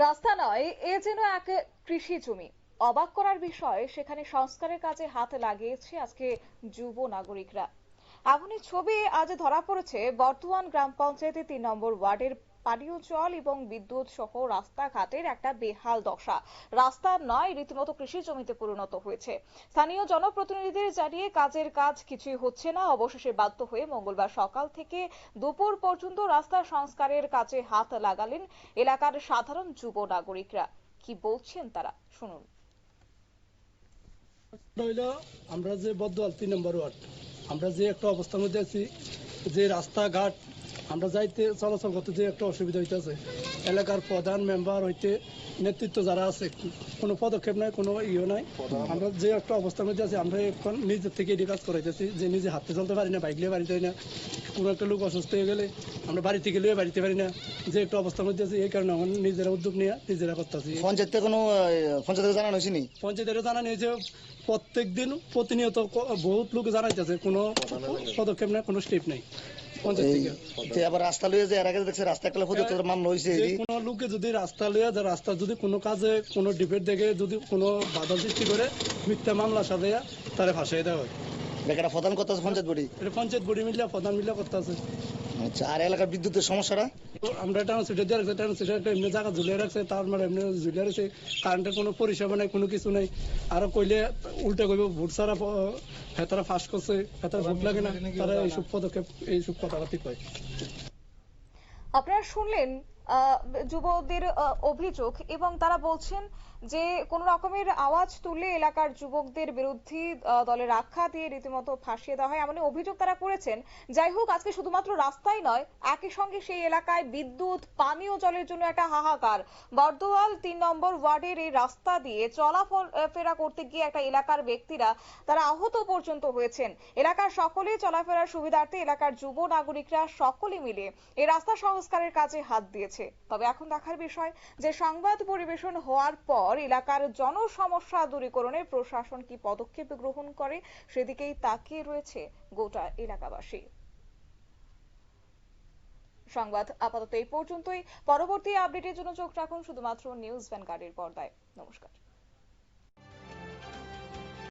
রাস্তা নয়, এ যেন এক কৃষি জমি। অবাক করার বিষয়, সেখানে সংস্কারের কাজে হাত লাগিয়েছে আজকে যুব নাগরিকরা। এমনই ছবি আজ ধরা পড়েছে বর্ধমান গ্রাম পঞ্চায়েতের 3 নম্বর ওয়ার্ডের। পানীয় জল এবং বিদ্যুৎ সহ রাস্তাঘাটের একটা বেহাল দশা। রাস্তা নয়, রীতিমতো কৃষি জমিতে পরিণত হয়েছে। স্থানীয় জনপ্রতিনিধিদের জানিয়ে কাজ কিছুই হচ্ছে না। অবশেষে বাধ্য হয়ে মঙ্গলবার সকাল থেকে দুপুর পর্যন্ত রাস্তা সংস্কারের কাজে হাত লাগালেন এলাকার সাধারণ যুব নাগরিকরা। কি বলছেন তারা, শুনুন। আমরা যে বর্ধমান 3 নম্বর ওয়ার্ড, আমরা যে একটা অবস্থার মধ্যে আছি, যে রাস্তাঘাট আমরা যাইতে চলাচল করতে যে একটা অসুবিধা হইতেছে। এলাকার প্রধান মেম্বার হইতে নেতৃত্ব যারা আছে, কোনো পদক্ষেপ নাই, কোনো নাই। আমরা যে একটা অবস্থার মধ্যে আছি, আমরা এখন নিজের থেকে এটি কাজ করাইতেছি, যে নিজে হাঁটতে চলতে পারি না, বাইক নিয়ে বাড়িতে পারি না। কোনো একটা লোক অসুস্থ হয়ে গেলে আমরা বাড়ি থেকে লিয়ে বাড়িতে পারি না। যে একটা অবস্থার মধ্যে আছে, এই কারণে আমরা নিজেরা উদ্যোগ নিয়ে নিজেরা করতেছি। পঞ্চায়েতে কোনো পঞ্চায়েতে জানানো হয়েছে? পঞ্চায়েতেরও জানানো হয়েছে, প্রত্যেক দিন প্রতিনিয়ত বহুত লোক জানাইতেছে, কোনো পদক্ষেপ নেই, কোনো স্টেপ নেই। আবার রাস্তা লইয়া যে এর আগে দেখছে রাস্তা একটা প্রতিরোধের মামলা হয়েছে। কোনো লোকে যদি রাস্তা লইয়া যায়, রাস্তা যদি কোনো কাজে কোনো ডিবেট দেখে যদি কোনো বাধা সৃষ্টি করে, মিথ্যা মামলা সাজাইয়া তারা ফাঁসাই দেওয়া হয়। বেকার প্রধান করতে আছে পঞ্চায়েত বডি, এটা পঞ্চায়েত বডি মিলিয়া প্রধান মিলিয়া করতে আছে। আচ্ছা, আর এলাকার বিদ্যুতের সমস্যাটা আমরা ট্রান্সমিটার দিয়ে রাখছি, ট্রান্সমিটার এমনি জায়গা ঝুলিয়ে রাখছে, তার মানে এমনি ঝুলিয়ে রাখছে, কারেন্টের কোনো পরিষেবা নাই, কোনো কিছু নাই। আরো কইলে উল্টা কইব ভোট ছাড়া হেতারা ফাঁস করছে, হেতারা ভোট লাগে না, তারা এইসব পদক্ষেপ এইসব কথাবার্তি কয়। আপনারা শুনলেন যুবকদের অভিযোগ, এবং তারা বলছেন যে কোন রকমের আওয়াজ তুললে এলাকার যুবকদের বিরোধী দলের আখ্যা দিয়ে রীতিমতো ফাঁসিয়ে দেওয়া হয়, এমন অভিযোগ তারা করেছেন। যাই হোক, আজকে শুধুমাত্র রাস্তাই নয়, একই সঙ্গে সেই এলাকায় বিদ্যুৎ, পানীয় জলের জন্য একটা হাহাকার। বর্ধমান 3 নম্বর ওয়ার্ডের এই রাস্তা দিয়ে চলাফেরা করতে গিয়ে একটা এলাকার ব্যক্তিরা তারা আহত পর্যন্ত হয়েছেন। এলাকার সকলে চলাফেরার সুবিধার্থে এলাকার যুব নাগরিকরা সকলে মিলে এই রাস্তা সংস্কারের কাজে হাত দিয়েছে। তবে এখন দেখার বিষয় যে সংবাদ পরিবেশন হওয়ার পর এলাকার জনসমস্যা দূরীকরণে প্রশাসন কি পদক্ষেপ গ্রহণ করে, সেদিকেই তাকিয়ে রয়েছে গোটা এলাকাবাসী। সংবাদ আপাতত এই পর্যন্তই। পরবর্তী আপডেটের জন্য চোখ রাখুন শুধুমাত্র নিউজ ভ্যানগার্ডের পর্দায়। নমস্কার।